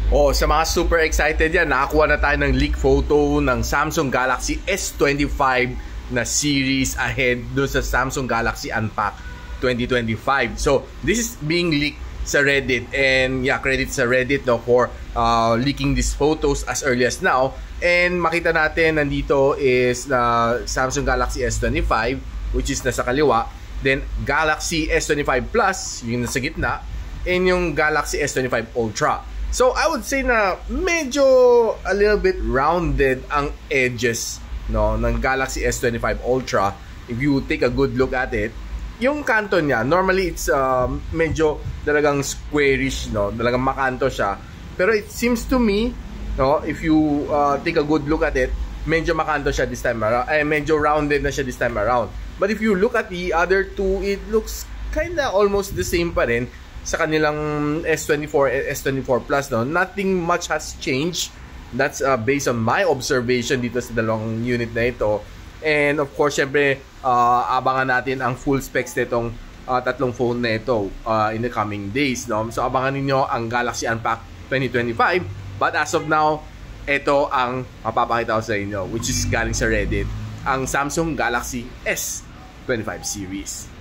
Oh, sa mga super excited yan, nakakuha na tayo ng leak photo ng Samsung Galaxy S25 na series ahead doon sa Samsung Galaxy Unpacked 2025. So, this is being leaked sa Reddit, and yeah, credit sa Reddit for leaking these photos as early as now. And makita natin nandito is Samsung Galaxy S25, which is nasa kaliwa, then Galaxy S25 Plus, yung nasa gitna, and yung Galaxy S25 Ultra. So I would say na medyo a little bit rounded ang edges ng Galaxy S25 Ultra. If you take a good look at it, yung kanto niya, normally it's medyo talagang squarish, talagang makanto siya. Pero it seems to me, if you take a good look at it, medyo makanto siya this time around. Medyo rounded na siya this time around. But if you look at the other two, it looks kinda almost the same pa rin sa kanilang S24 S24 Plus. Nothing much has changed. That's based on my observation dito sa dalawang unit na ito. And of course, syempre, abangan natin ang full specs nitong tatlong phone na ito in the coming days. So abangan ninyo ang Galaxy Unpacked 2025. But as of now, ito ang mapapakita ko sa inyo, which is galing sa Reddit, ang Samsung Galaxy S25 series.